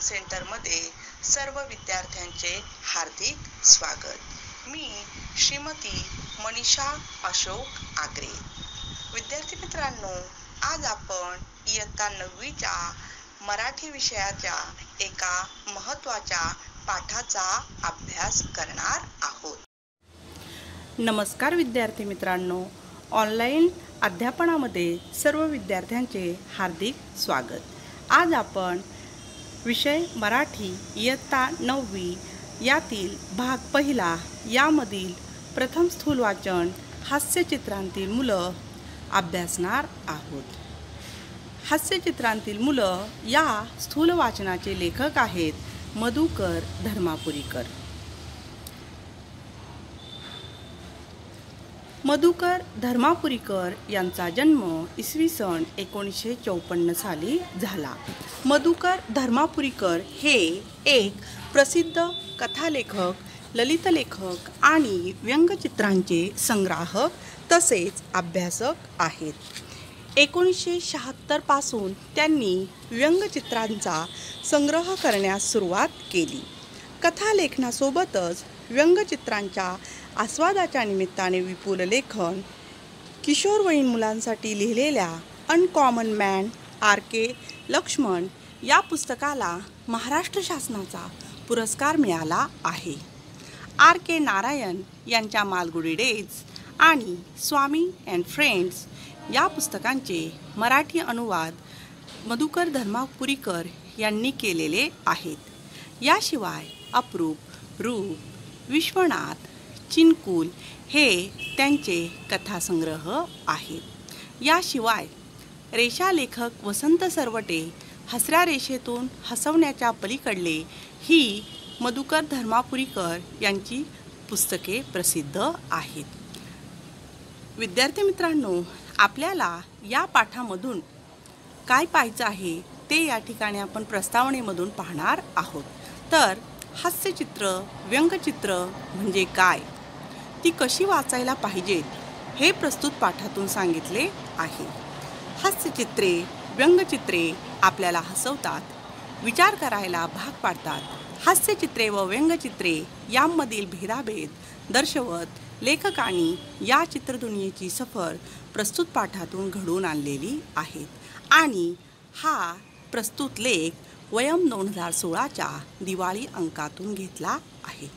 सेंटरमध्ये सर्व विद्यार्थ्यांचे हार्दिक स्वागत. मी श्रीमती मनीषा अशोक आगरे. विद्यार्थी मित्रांनो, आज आपण इयत्ता 9वीच्या मराठी विषयाच्या एका महत्त्वाच्या पाठाचा अभ्यास करणार आहोत. नमस्कार विद्यार्थी मित्रांनो, ऑनलाईन अध्यापनामध्ये सर्व विद्यार्थ्यांचे हार्दिक स्वागत. आज आपण विषय मराठी इयत्ता 9वी यातील भाग पहिला यामधील प्रथम स्थूल वाचन हास्यचित्रांतील मुलं अभ्यासणार आहोत. हास्यचित्रांतील मुलं या स्थूल वाचनाचे लेखक आहेत मधुकर धर्मापुरीकर. मधुकर धर्मापुरीकर यांचा जन्म इसवी सन 1954 साली झाला. मधुकर धर्मापुरीकर हे एक प्रसिद्ध कथालेखक, ललितलेखक आणि व्यंगचित्रांचे संग्राहक तसेच अभ्यासक आहेत. 1976 पासून त्यांनी व्यंगचित्रांचा संग्रह करण्यास सुरुवात केली. कथालेखनासोबतच व्यंगचित्रांच्या आस्वादाच्या निमित्ताने विपुल लेखन, किशोरवयीन मुलांसाठी लिहिलेल्या अनकॉमन मॅन R.K. लक्ष्मण या पुस्तकाला महाराष्ट्र शासनाचा पुरस्कार मिळाला आहे. R.K. नारायण यांच्या मालगुडी डेज आणि स्वामी अँड फ्रेंड्स या पुस्तकांचे मराठी अनुवाद मधुकर धर्मापुरीकर यांनी केलेले आहेत. याशिवाय अप्रूप, रूप, विश्वनाथ, चिनकुल हे त्यांचे कथासंग्रह आहेत. याशिवाय रेषालेखक वसंत सरवटे हसऱ्या रेषेतून हसवण्याच्या पलीकडले ही मधुकर धर्मापुरीकर यांची पुस्तके प्रसिद्ध आहेत. विद्यार्थी मित्रांनो, आपल्याला या पाठामधून काय पाहायचं आहे ते या ठिकाणी आपण प्रस्तावनेमधून पाहणार आहोत. तर हास्यचित्र, व्यंगचित्र म्हणजे काय, ती कशी वाचायला पाहिजेत हे प्रस्तुत पाठातून सांगितले आहे. हास्यचित्रे, व्यंगचित्रे आपल्याला हसवतात, विचार करायला भाग पाडतात. हास्यचित्रे व व्यंगचित्रे यांमधील भेदाभेद दर्शवत लेखकांनी या चित्रदुनियेची सफर प्रस्तुत पाठातून घडवून आणलेली आहेत. आणि हा प्रस्तुत लेख वयम 2016च्या दिवाळी अंकातून घेतला आहे.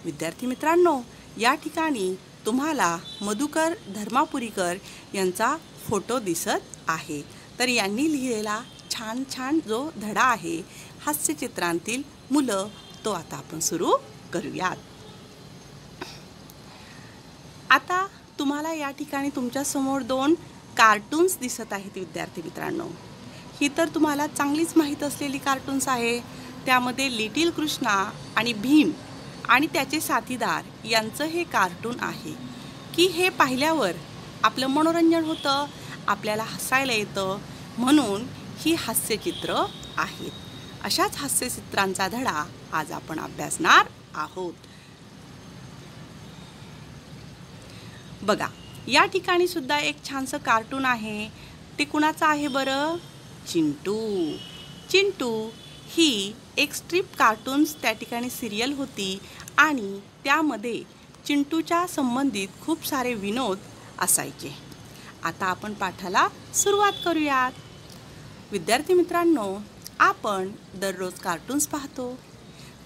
विद्यार्थी मित्रांनो, या ठिकाणी तुम्हाला मधुकर धर्मापुरीकर यांचा फोटो दिसत आहे. तर यांनी लिहिलेला छान छान जो धडा आहे हास्यचित्रांतील मुलं, तो आता आपण सुरू करूयात. आता तुम्हाला या ठिकाणी तुमच्यासमोर 2 कार्टून्स दिसत आहेत. विद्यार्थी मित्रांनो, ही तर तुम्हाला चांगलीच माहीत असलेली कार्टून्स आहे. त्यामध्ये लिटिल कृष्णा आणि भीम आणि त्याचे साथीदार यांचं हे कार्टून आहे की हे पाहिल्यावर आपलं मनोरंजन होतं, आपल्याला हसायला येतं, म्हणून ही हास्यचित्र आहेत. अशाच हास्यचित्रांचा धडा आज आपण अभ्यासणार आहोत. बघा, या ठिकाणी सुद्धा एक छानसं कार्टून आहे. ते कुणाचं आहे बरं? चिंटू. चिंटू ही एक स्ट्रिप कार्टून्स त्या ठिकाणी सिरियल होती आणि त्यामध्ये चिंटूच्या संबंधित खूप सारे विनोद असायचे. आता आपण पाठाला सुरुवात करूयात. विद्यार्थी मित्रांनो, आपण दररोज कार्टून्स पाहतो.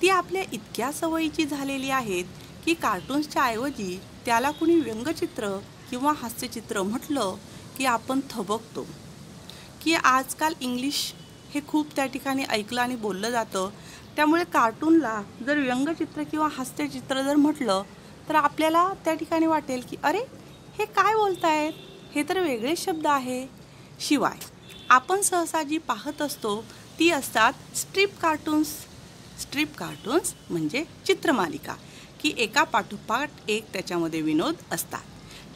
ती आपल्या इतक्या सवयीची झालेली आहेत की कार्टून्सच्या ऐवजी त्याला कुणी व्यंगचित्र किंवा हास्यचित्र म्हटलं की आपण थबकतो. की आजकाल इंग्लिश हे खूप त्या ठिकाणी ऐकलं आणि बोललं जातं. त्यामुळे कार्टूनला जर व्यंगचित्र किंवा हास्यचित्र जर म्हटलं तर आपल्याला त्या ठिकाणी वाटेल की अरे, हे काय बोलतायत, हे तर वेगळे शब्द आहे. शिवाय आपण सहसा जी पाहत असतो ती असतात स्ट्रिप कार्टून्स. स्ट्रिप कार्टून्स म्हणजे चित्रमालिका की एका पाठोपाठ एक त्याच्यामध्ये विनोद असतात.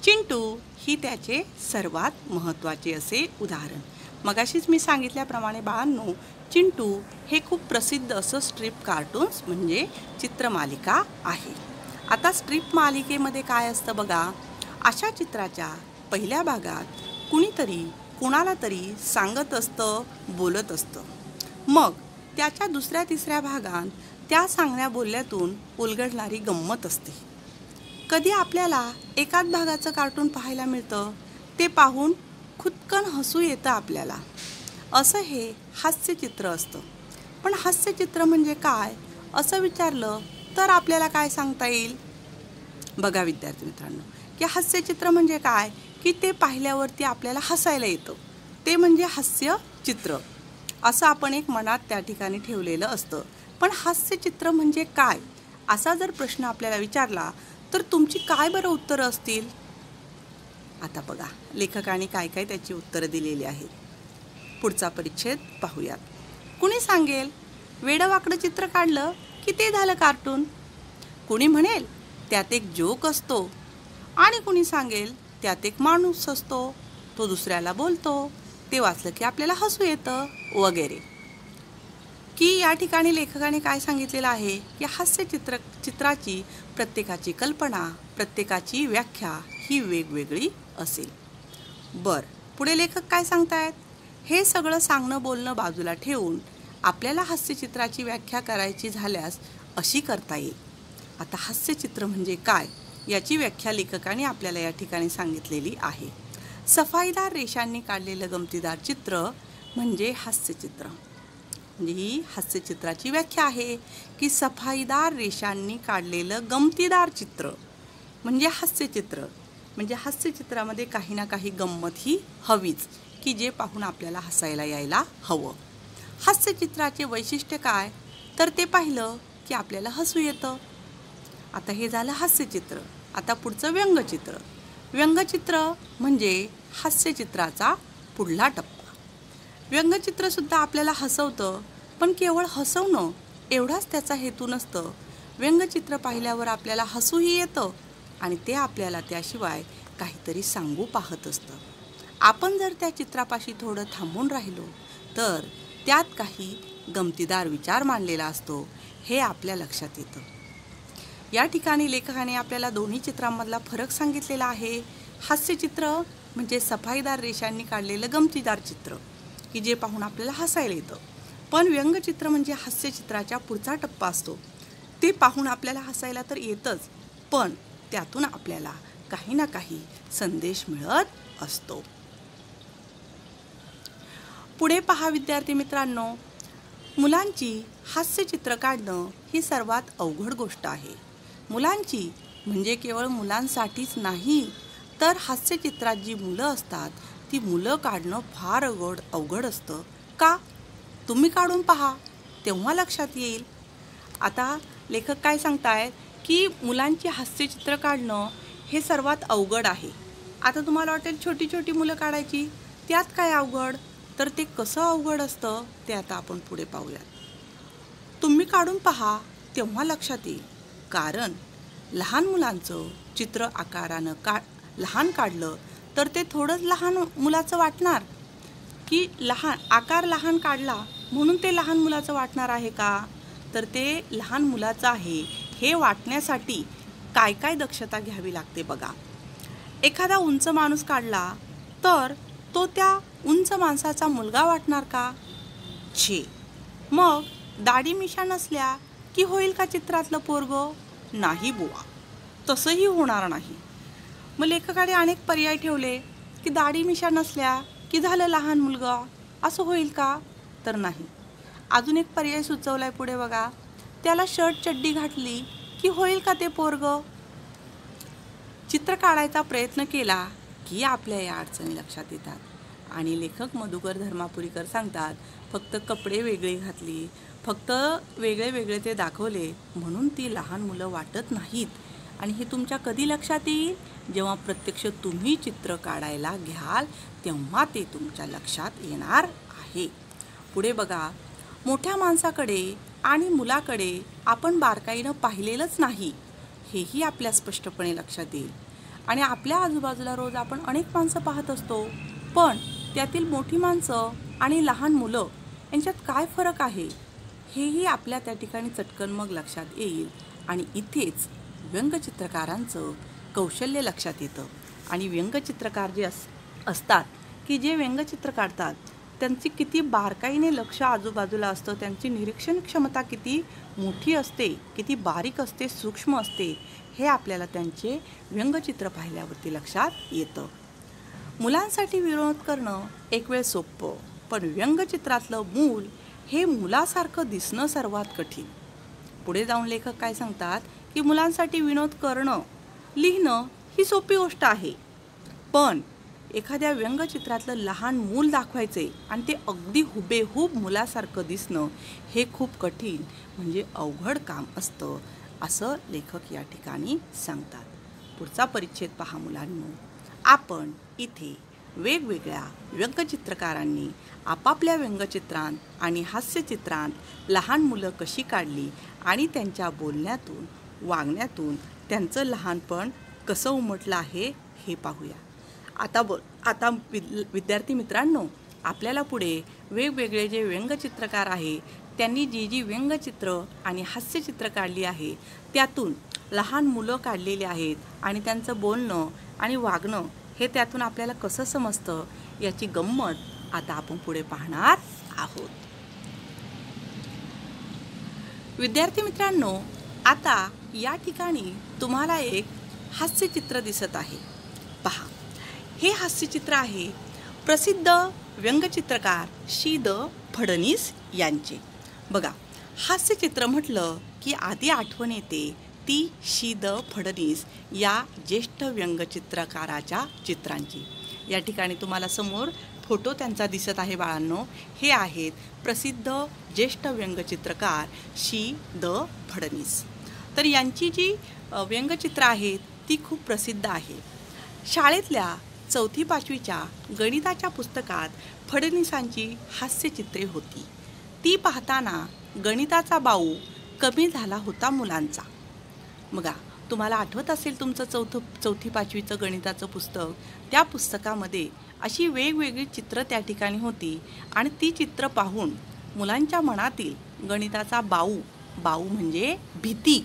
चिंटू ही त्याचे सर्वात महत्त्वाचे असे उदाहरण. मगाशीच मी सांगितल्याप्रमाणे बाळांनो, चिंटू हे खूप प्रसिद्ध असं स्ट्रिप कार्टून्स म्हणजे चित्रमालिका आहे. आता स्ट्रिप मालिकेमध्ये काय असतं बघा, अशा चित्राच्या पहिल्या भागात कुणीतरी कुणाला तरी सांगत असतं, बोलत असतं. मग त्याच्या दुसऱ्या तिसऱ्या भागात त्या सांगण्या बोलण्यातून उलगडणारी गंमत असते. कधी आपल्याला एकाच भागाचं कार्टून पाहायला मिळतं, ते पाहून खुदकन हसू येतं आपल्याला. असं हे हास्यचित्र असतं. पण हास्यचित्र म्हणजे काय असं विचारलं तर आपल्याला काय सांगता येईल? बघा विद्यार्थी मित्रांनो, की हास्यचित्र म्हणजे काय, की ते पाहिल्यावरती आपल्याला हसायला येतं, ते म्हणजे हास्यचित्र असं आपण एक मनात त्या ठिकाणी ठेवलेलं असतं. पण हास्यचित्र म्हणजे काय असा जर प्रश्न आपल्याला विचारला तर तुमची काय बरं उत्तरं असतील? आता बघा लेखकाने काय काय त्याची उत्तरं दिलेली आहेत. पुढचा परिच्छेद पाहूयात. कुणी सांगेल वेडवाकडं चित्र काढलं की ते झालं कार्टून. कुणी म्हणेल त्यात एक जोक असतो. आणि कुणी सांगेल त्यात एक माणूस असतो, तो दुसऱ्याला बोलतो, ते वाचलं की आपल्याला हसू येतं वगैरे. की या ठिकाणी लेखकाने काय सांगितलेलं आहे की चित्राची प्रत्येकाची कल्पना, प्रत्येकाची व्याख्या ही वेगवेगळी असेल. पुढे लेखक काय सांगतायत? हे सगळं सांगणं बोलणं बाजूला ठेवून आपल्याला हास्यचित्राची व्याख्या करायची झाल्यास अशी करता येईल. आता हास्यचित्र म्हणजे काय याची व्याख्या लेखकाने आपल्याला या ठिकाणी सांगितलेली आहे. सफाईदार रेषांनी काढलेलं गमतीदार चित्र म्हणजे हास्यचित्र. म्हणजे ही हास्यचित्राची व्याख्या आहे की सफाईदार रेषांनी काढलेलं गमतीदार चित्र म्हणजे हास्यचित्र. म्हणजे हास्यचित्रामध्ये काही ना काही गंमत ही हवीच, की जे पाहून आपल्याला हसायला यायला हवं. हास्यचित्राचे वैशिष्ट्य काय, तर ते पाहिलं की आपल्याला हसू येतं. आता हे झालं हास्यचित्र. आता पुढचं व्यंगचित्र. व्यंगचित्र म्हणजे हास्यचित्राचा पुढला टप्पा. व्यंगचित्रसुद्धा आपल्याला हसवतं, पण केवळ हसवणं एवढाच त्याचा हेतू नसतं. व्यंगचित्र पाहिल्यावर आपल्याला हसूही येतं आणि ते आपल्याला त्याशिवाय काहीतरी सांगू पाहत असतं. आपण जर त्या चित्रापाशी थोडं थांबून राहिलो तर त्यात काही गमतीदार विचार मांडलेला असतो, हे आपल्या लक्षात येतं. या ठिकाणी लेखकाने आपल्याला दोन्ही चित्रांमधला फरक सांगितलेला आहे. हास्यचित्र म्हणजे सफाईदार रेषांनी काढलेलं गमतीदार चित्र की जे पाहून आपल्याला हसायला येतं. पण व्यंगचित्र म्हणजे हास्यचित्राच्या पुढचा टप्पा असतो. ते पाहून आपल्याला हसायला तर येतच, पण त्यातून आपल्याला काही ना काही संदेश मिळत असतो. पुढे पहा विद्यार्थी मित्रांनो, मुलांची हास्यचित्र काढणं ही सर्वात अवघड गोष्ट आहे. मुलांची म्हणजे केवळ मुलांसाठीच नाही, तर हास्यचित्रात जी मुलं असतात ती मुलं काढणं फार अवघड असतं. का? तुम्ही काढून पहा, तेव्हा लक्षात येईल. आता लेखक काय सांगतायत की मुलांची हास्यचित्र काढणं हे सर्वात अवघड आहे. आता तुम्हाला वाटेल छोटी छोटी मुलं काढायची, त्यात काय अवघड? तर ते कसं अवघड असतं ते आता आपण पुढे पाहूयात. तुम्ही काढून पहा, तेव्हा लक्षात येईल. कारण लहान मुलांचं चित्र आकारानं लहान काढलं तर ते थोडंच लहान मुलाचं वाटणार, की आकार लहान काढला म्हणून ते लहान मुलाचं वाटणार आहे का? तर ते लहान मुलाचं आहे हे वाटण्यासाठी काय काय दक्षता घ्यावी लागते बघा. एखादा उंच माणूस काढला तर तो त्या उंच माणसाचा मुलगा वाटणार का? मग दाढी मिशा नसल्या की होईल का चित्रातलं पोरगं? नाही बुवा, तसंही होणार नाही. मग लेखकाने अनेक पर्याय ठेवले की दाढी मिशा नसल्या की झालं लहान मुलगा, असं होईल का? तर नाही. अजून एक पर्याय सुचवलाय पुढे बघा. त्याला शर्ट चड्डी घातली की होईल का ते पोरगं? चित्र काढायचा प्रयत्न केला की आपल्या या अडचणी लक्षात येतात. आणि लेखक मधुकर धर्मापुरीकर सांगतात, फक्त कपडे वेगळे घातली, फक्त वेगळे वेगळे ते दाखवले म्हणून ती लहान मुलं वाटत नाहीत. आणि हे तुमच्या कधी लक्षात येईल? जेव्हा प्रत्यक्ष तुम्ही चित्र काढायला घ्याल तेव्हा ते तुमच्या लक्षात येणार आहे. पुढे बघा, मोठ्या माणसाकडे आणि मुलाकडे आपण बारकाईनं पाहिलेलंच नाही, हेही आपल्या स्पष्टपणे लक्षात येईल. आणि आपल्या आजूबाजूला रोज आपण अनेक माणसं पाहत असतो, पण त्यातील मोठी माणसं आणि लहान मुलं यांच्यात काय फरक आहे हेही आपल्या त्या ठिकाणी चटकन मग लक्षात येईल. आणि इथेच व्यंगचित्रकारांचं कौशल्य लक्षात येतं. आणि व्यंगचित्रकार जे असतात की जे व्यंगचित्र काढतात त्यांची किती बारकाईने लक्ष आजूबाजूला असतं, त्यांची निरीक्षण क्षमता किती मोठी असते, किती बारीक असते, सूक्ष्म असते, हे आपल्याला त्यांचे व्यंगचित्र पाहिल्यावरती लक्षात येतं. मुलांसाठी विनोद करणं एक वेळ सोपं, पण व्यंगचित्रातलं मूल हे मुलासारखं दिसणं सर्वात कठीण. पुढे जाऊन लेखक काय सांगतात की मुलांसाठी विनोद करणं, लिहिणं ही सोपी गोष्ट आहे, पण एखाद्या व्यंगचित्रातलं लहान मूल दाखवायचे आणि ते अगदी हुबेहूब मुलासारखं दिसणं हे खूप कठीण म्हणजे अवघड काम असतं, असं लेखक या ठिकाणी सांगतात. पुढचा परिच्छेद पहा मुलांनो. आपण इथे वेगवेगळ्या व्यंगचित्रकारांनी आपापल्या व्यंगचित्रांत आणि हास्यचित्रांत लहान मुलं कशी काढली आणि त्यांच्या बोलण्यातून, वागण्यातून त्यांचं लहानपण कसं उमटलं आहे हे पाहूया. आता विद्यार्थी मित्रांनो, आपल्याला पुढे वेगवेगळे जे व्यंगचित्रकार आहे त्यांनी जी व्यंगचित्र आणि हास्यचित्र काढली आहे त्यातून लहान मुलं काढलेली आहेत आणि त्यांचं बोलणं आणि वागणं हे त्यातून आपल्याला कसं समजतं याची गंमत आता आपण पुढे पाहणार आहोत. विद्यार्थी मित्रांनो, आता या ठिकाणी तुम्हाला एक हास्यचित्र दिसत आहे. पहा, हे हास्यचित्र आहे प्रसिद्ध व्यंगचित्रकार शि. द. फडणीस यांचे. बघा, हास्यचित्र म्हटलं की आधी आठवण येते ती शि. द. फडणीस या ज्येष्ठ व्यंगचित्रकाराच्या चित्रांची. या ठिकाणी तुम्हाला समोर फोटो त्यांचा दिसत आहे बाळांनो. हे आहेत प्रसिद्ध ज्येष्ठ व्यंगचित्रकार शि. द. फडणीस. तर यांची जी व्यंगचित्र आहेत ती खूप प्रसिद्ध आहे. शाळेतल्या 4वी-5वीच्या गणिताच्या पुस्तकात फडणीसांची हास्यचित्रे होती. ती पाहताना गणिताचा बाऊ कमी झाला होता मुलांचा. बघा, तुम्हाला आठवत असेल तुमचं 4थी-5वीचं गणिताचं पुस्तक. त्या पुस्तकामध्ये अशी वेगवेगळी चित्र त्या ठिकाणी होती आणि ती चित्र पाहून मुलांच्या मनातील गणिताचा बाऊ म्हणजे भीती,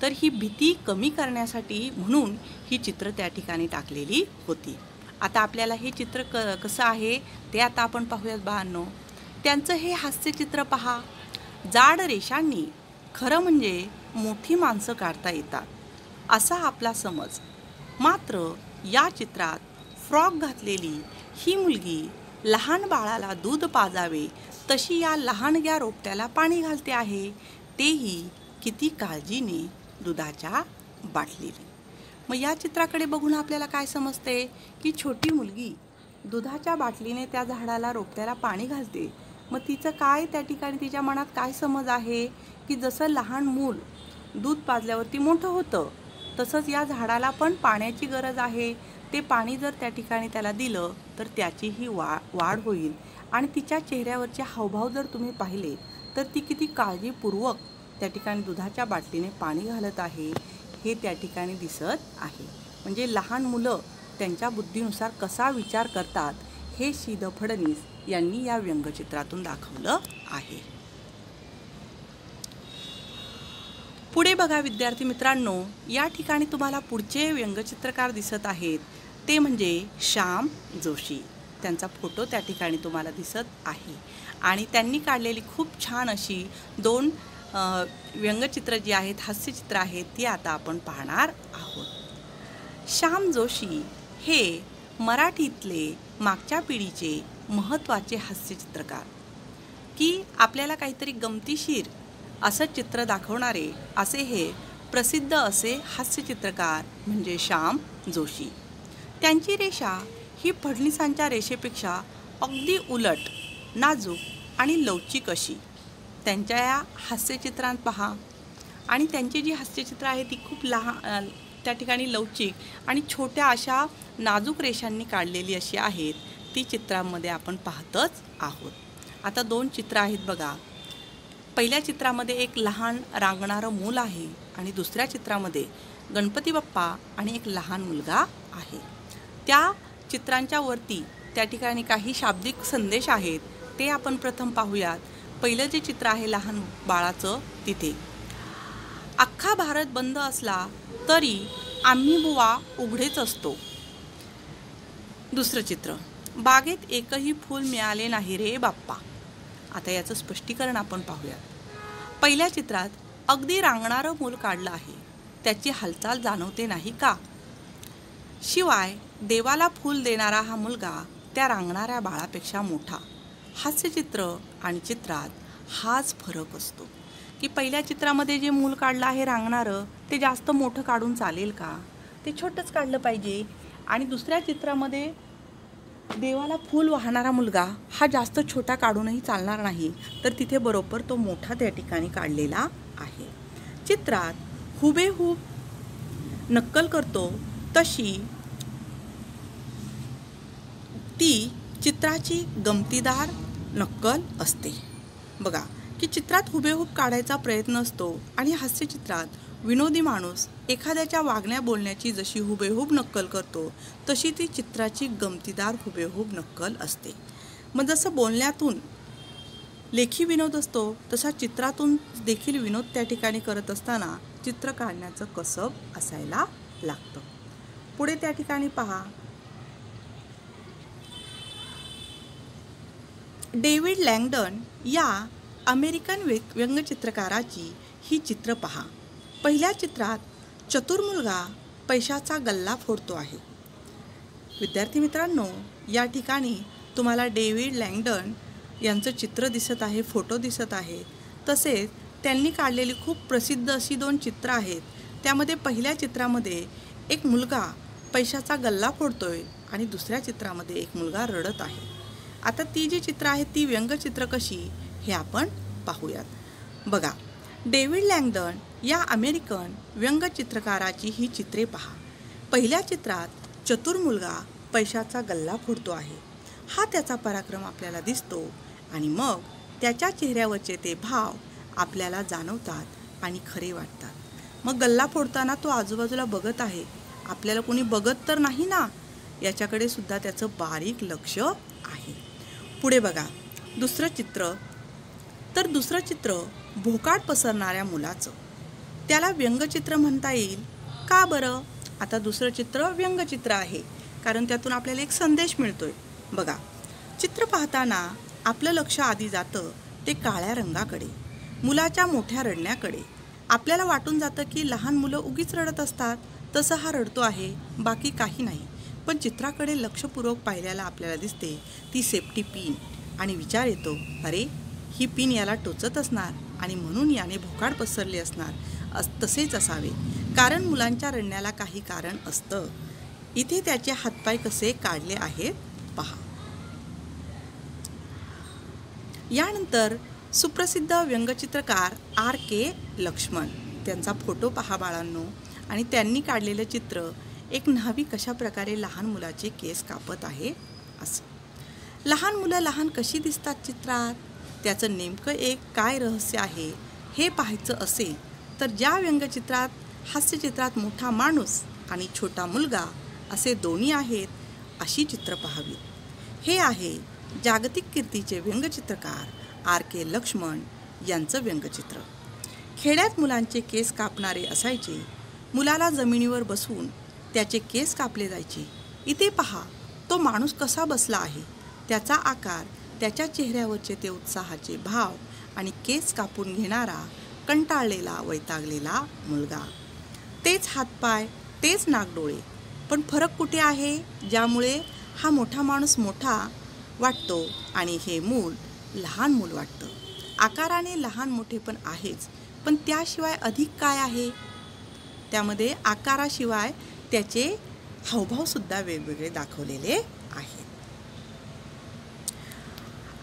तर ही भीती कमी करण्यासाठी म्हणून ही चित्र त्या ठिकाणी टाकलेली होती. आता आपल्याला हे चित्र कसं आहे ते आता आपण पाहूयात बाळांनो. त्यांचं हे हास्यचित्र पहा. जाड रेषांनी खरं म्हणजे मोठी माणसं काढता येतात असा आपला समज. मात्र या चित्रात फ्रॉक घातलेली ही मुलगी लहान बाळाला दूध पाजावे तशी या लहानग्या रोपट्याला पाणी घालते आहे, तेही किती काळजीने दुधाच्या बाटलीने. मग या चित्राकडे बघून आपल्याला काय समजते की छोटी मुलगी दुधाच्या बाटलीने त्या झाडाला, रोपट्याला पाणी घालते. मग तिचं काय त्या ठिकाणी तिच्या मनात काय समज आहे की जसं लहान मूल दूध पाजल्यावरती मोठं होतं तसंच या झाडाला पण पाण्याची गरज आहे. ते पाणी जर त्या ठिकाणी त्याला दिलं तर त्याचीही वाढ होईल. आणि तिच्या चेहऱ्यावरचे हावभाव जर तुम्ही पाहिले तर ती किती काळजीपूर्वक त्या ठिकाणी दुधाच्या बाटलीने पाणी घालत आहे हे त्या ठिकाणी दिसत आहे. म्हणजे लहान मुलं त्यांच्या बुद्धीनुसार कसा विचार करतात हे शि. द. फडणीस यांनी या व्यंगचित्रातून दाखवलं आहे. पुढे बघा विद्यार्थी मित्रांनो, या ठिकाणी तुम्हाला पुढचे व्यंगचित्रकार दिसत आहेत ते म्हणजे श्याम जोशी. त्यांचा फोटो त्या ठिकाणी तुम्हाला दिसत आहे आणि त्यांनी काढलेली खूप छान अशी 2 व्यंगचित्र जी आहेत, हास्यचित्र आहेत, ती आता आपण पाहणार आहोत. श्याम जोशी हे मराठीतले मागच्या पिढीचे महत्त्वाचे हास्यचित्रकार की आपल्याला काहीतरी गमतीशीर असं चित्र दाखवणारे असे हे प्रसिद्ध असे हास्यचित्रकार म्हणजे श्याम जोशी. त्यांची रेषा ही फडणीसांच्या रेषेपेक्षा अगदी उलट, नाजूक आणि लवचिक अशी. त्यांच्या या हास्यचित्रांत पहा. आणि त्यांची जी हास्यचित्र आहे ती खूप लहान, त्या ठिकाणी लवचिक आणि छोट्या अशा नाजूक रेषांनी काढलेली अशी आहेत. ती चित्रांमध्ये आपण पाहतच आहोत. आता 2 चित्र आहेत बघा. पहिल्या चित्रामध्ये एक लहान रांगणारं मूल आहे आणि दुसऱ्या चित्रामध्ये गणपती बाप्पा आणि एक लहान मुलगा आहे. त्या चित्रांच्या वरती त्या ठिकाणी काही शाब्दिक संदेश आहेत ते आपण प्रथम पाहूयात. पहिलं जे चित्र आहे लहान बाळाचं, तिथे अख्खा भारत बंद असला तरी आम्ही बुवा उघडेच असतो. दुसरं चित्र, बागेत एकही फूल मिळाले नाही रे बाप्पा. आता याचं स्पष्टीकरण आपण पाहूयात. पहिल्या चित्रात अगदी रांगणारं मूल काढलं आहे. त्याची हालचाल जाणवते नाही का? शिवाय देवाला फूल देणारा हा मुलगा त्या रांगणाऱ्या बाळापेक्षा मोठा. हास्यचित्र आणि चित्रात हाच फरक असतो की पहिल्या चित्रामध्ये जे मूल काढलं आहे रांगणारं ते जास्त मोठं काढून चालेल का? ते छोटंच काढलं पाहिजे. आणि दुसऱ्या चित्रामध्ये देवाला फूल वाहणारा मुलगा हा जास्त छोटा काढूनही चालणार नाही, तर तिथे बरोबर तो मोठा त्या ठिकाणी काढलेला आहे. चित्रात हुबेहूब नक्कल करतो तशी ती चित्राची गमतीदार नक्कल असते. बघा की चित्रात हुबेहूब काढायचा प्रयत्न असतो आणि हास्यचित्रात विनोदी माणूस एखाद्याच्या वागण्या बोलण्याची जशी हुबेहूब नक्कल करतो तशी ती चित्राची गमतीदार हुबेहूब नक्कल असते. मग जसं बोलण्यातून लेखी विनोद असतो तसा चित्रातून देखील विनोद त्या ठिकाणी करत असताना चित्र काढण्याचं कसब असायला लागतं. पुढे त्या ठिकाणी पहा, डेव्हिड लँगडन या अमेरिकन व्यंगचित्रकाराची ही चित्र पहा. पहिल्या चित्रात चतुर मुलगा पैशाचा गल्ला फोडतो आहे. विद्यार्थी मित्रांनो, या ठिकाणी तुम्हाला डेव्हिड लँगडन यांचं चित्र दिसत आहे, फोटो दिसत आहे. तसेच त्यांनी काढलेली खूप प्रसिद्ध अशी 2 चित्र आहेत. त्यामध्ये पहिल्या चित्रामध्ये एक मुलगा पैशाचा गल्ला फोडतोय आणि दुसऱ्या चित्रामध्ये एक मुलगा रडत आहे. आता ती जी चित्र आहेत ती व्यंगचित्र कशी हे आपण पाहूयात. बघा, डेव्हिड लँगडन या अमेरिकन व्यंगचित्रकाराची ही चित्रे पहा. पहिल्या चित्रात चतुर मुलगा पैशाचा गल्ला फोडतो आहे. हा त्याचा पराक्रम आपल्याला दिसतो आणि मग त्याच्या चेहऱ्यावरचे ते भाव आपल्याला जाणवतात आणि खरे वाटतात. मग गल्ला फोडताना तो आजूबाजूला बघत आहे. आपल्याला कोणी बघत तर नाही ना, याच्याकडे सुद्धा त्याचं बारीक लक्ष आहे. पुढे बघा दुसरं चित्र. तर दुसरं चित्र भोकाड पसरणाऱ्या मुलाचं. त्याला व्यंगचित्र म्हणता येईल का बरं? आता दुसरं चित्र व्यंगचित्र आहे कारण त्यातून आपल्याला एक संदेश मिळतोय. बघा, चित्र पाहताना आपलं लक्ष आधी जातं ते काळ्या रंगाकडे, मुलाच्या मोठ्या रडण्याकडे. आपल्याला वाटून जातं की लहान मुलं उगीच रडत असतात, तसं हा रडतो आहे, बाकी काही नाही. पण चित्राकडे लक्षपूर्वक पाहिल्याला आपल्याला दिसते ती सेफ्टी पिन आणि विचार येतो, अरे ही पिन याला टोचत असणार आणि म्हणून याने भोकाड पसरले असणार. तसेच असावे, कारण मुलांच्या रडण्याला काही कारण असतं. इथे त्याचे हातपाय कसे काढले आहेत पहा. यानंतर सुप्रसिद्ध व्यंगचित्रकार R.K. लक्ष्मण, त्यांचा फोटो पहा बाळांनो. आणि त्यांनी काढलेलं चित्र एक न्हावी कशा प्रकारे लहान मुलाचे केस कापत आहे असं. लहान मुलं लहान कशी दिसतात चित्रात, त्याचं नेमकं एक काय रहस्य आहे हे पाहायचं असेल तर ज्या व्यंगचित्रात हास्यचित्रात मोठा माणूस आणि छोटा मुलगा असे दोन्ही आहेत अशी चित्र पाहावी. हे आहे जागतिक कीर्तीचे व्यंगचित्रकार R.K. लक्ष्मण यांचं व्यंगचित्र. खेड्यात मुलांचे केस कापणारे असायचे. मुलाला जमिनीवर बसवून त्याचे केस कापले जायचे. इथे पहा, तो माणूस कसा बसला आहे, त्याचा आकार, त्याच्या चेहऱ्यावरचे ते उत्साहाचे भाव आणि केस कापून घेणारा कंटाळलेला वैतागलेला मुलगा. तेच हातपाय, तेच नाकडोळे, पण फरक कुठे आहे ज्यामुळे हा मोठा माणूस मोठा वाटतो आणि हे मूल लहान मूल वाटतं. आकाराने लहान मोठे पण आहेच, पण त्याशिवाय अधिक काय आहे? त्यामध्ये आकाराशिवाय त्याचे हावभावसुद्धा वेगवेगळे दाखवलेले आहेत.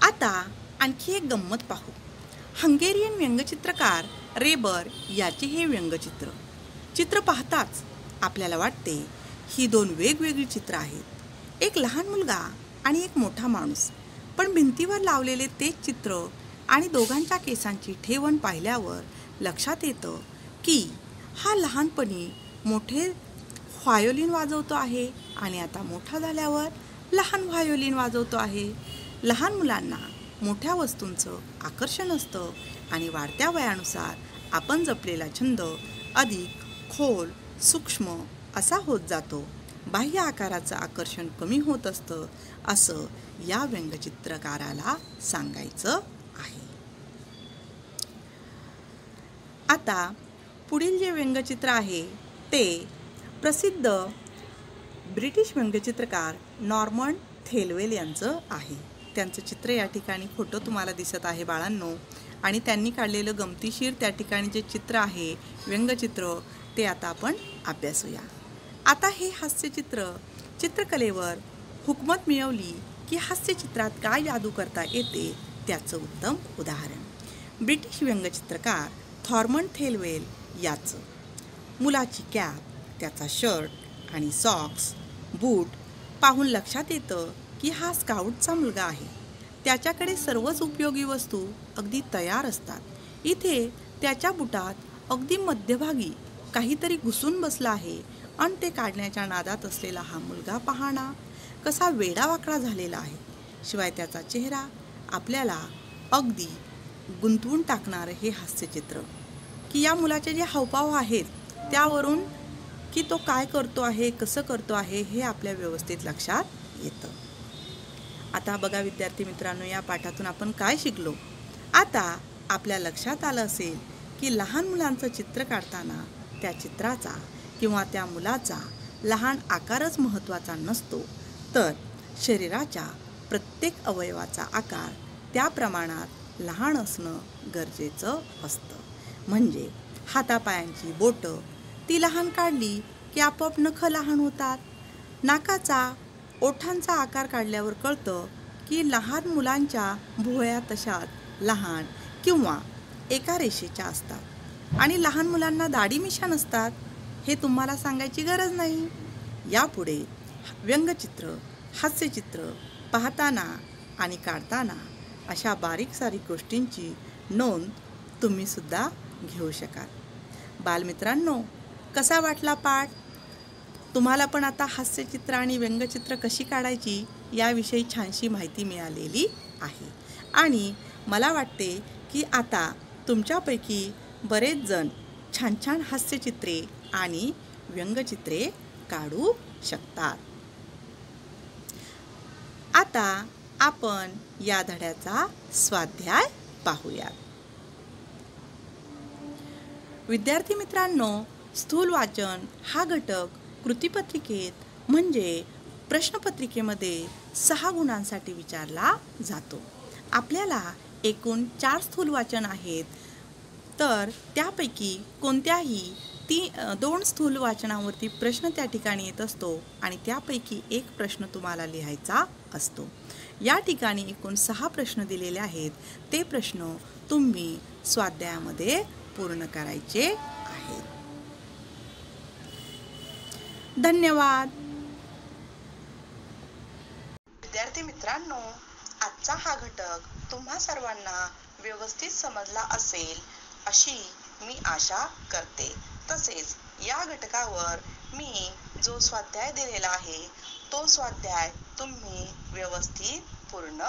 आता आणखी एक गंमत पाहू. हंगेरियन व्यंगचित्रकार रेबर याचे हे व्यंगचित्र. चित्र पाहताच आपल्याला वाटते ही 2 वेगवेगळी चित्र आहेत. एक लहान मुलगा आणि एक मोठा माणूस. पण भिंतीवर लावलेले तेच चित्र आणि दोघांच्या केसांची ठेवण पाहिल्यावर लक्षात येतं की हा लहानपणी मोठे व्हायोलिन वाजवतो आहे आणि आता मोठा झाल्यावर लहान व्हायोलिन वाजवतो आहे. लहान मुलांना मोठ्या वस्तूंचं आकर्षण असतं आणि वाढत्या वयानुसार आपण जपलेला छंद अधिक खोल, सूक्ष्म असा होत जातो. बाह्य आकाराचं आकर्षण कमी होत असतं असं या व्यंगचित्रकाराला सांगायचं आहे. आता पुढील जे व्यंगचित्र आहे ते प्रसिद्ध ब्रिटिश व्यंगचित्रकार नॉर्मन थेलवेल यांचं आहे. त्यांचं चित्र या ठिकाणी फोटो तुम्हाला दिसत आहे बाळांनो, आणि त्यांनी काढलेलं गमतीशीर त्या ठिकाणी जे चित्र आहे व्यंगचित्र ते आता आपण अभ्यासूया. आता हे हास्यचित्र चित्रकलेवर हुकमत मिळवली की हास्यचित्रात काय जादू करता येते त्याचं उत्तम उदाहरण ब्रिटिश व्यंगचित्रकार नॉर्मन थेलवेल याचं. मुलाची कॅप, त्याचा शर्ट आणि सॉक्स, बूट पाहून लक्षात येतं की हा स्काउटचा मुलगा आहे. त्याच्याकडे सर्वच उपयोगी वस्तू अगदी तयार असतात. इथे त्याच्या बुटात अगदी मध्यभागी काहीतरी घुसून बसला आहे आणि ते काढण्याच्या नादात असलेला हा मुलगा पाहणा कसा वेडावाकडा झालेला आहे. शिवाय त्याचा चेहरा आपल्याला अगदी गुंतवून टाकणारं हे हास्यचित्र की या मुलाचे जे हावभाव आहेत त्यावरून की तो काय करतो आहे, कसं करतो आहे हे आपल्या व्यवस्थित लक्षात येतं. आता बघा विद्यार्थी मित्रांनो, या पाठातून आपण काय शिकलो. आता आपल्या लक्षात आलं असेल की लहान मुलांचं चित्र काढताना त्या चित्राचा किंवा त्या मुलाचा लहान आकारच महत्त्वाचा नसतो, तर शरीराच्या प्रत्येक अवयवाचा आकार त्या प्रमाणात लहान असणं गरजेचं असतं. म्हणजे हातापायांची बोटं ती लहान काढली की आपोआप नखं लहान होतात. नाकाचा ओठांचा आकार काढल्यावर कळतं की लहान मुलांच्या भुवया तशाच लहान किंवा एका रेषेच्या असतात आणि लहान मुलांना दाढी मिशा नसतात हे तुम्हाला सांगायची गरज नाही. यापुढे व्यंगचित्र, हास्यचित्र पाहताना आणि काढताना अशा बारीक सारीक गोष्टींची नोंद तुम्ही सुद्धा घेऊ शकाल. बालमित्रांनो, कसा वाटला पाठ? तुम्हाला पण आता हास्यचित्र आणि व्यंगचित्र कशी काढायची याविषयी छानशी माहिती मिळालेली आहे. आणि मला वाटते की आता तुमच्यापैकी बरेच जण छान छान हास्यचित्रे आणि व्यंगचित्रे काढू शकतात. आता आपण या धड्याचा स्वाध्याय पाहूयात. विद्यार्थी मित्रांनो, स्थूल वाचन हा घटक कृतीपत्रिकेत म्हणजे प्रश्नपत्रिकेमध्ये 6 गुणांसाठी विचारला जातो. आपल्याला एकूण 4 स्थूल वाचन आहेत, तर त्यापैकी कोणत्याही 2 स्थूल वाचनावरती प्रश्न त्या ठिकाणी येत असतो आणि त्यापैकी एक प्रश्न तुम्हाला लिहायचा असतो. या ठिकाणी एकूण 6 प्रश्न दिलेले आहेत. ते प्रश्न तुम्ही स्वाध्यायामध्ये पूर्ण करायचे आहेत. धन्यवाद. विद्यार्थी मित्रांनो, आजचा हा घटक तुम्हा सर्वांना व्यवस्थित समजला असेल अशी मी आशा करते. तसेच या घटकावर मी जो स्वाध्याय दिलेला आहे तो स्वाध्याय तुम्ही व्यवस्थित पूर्ण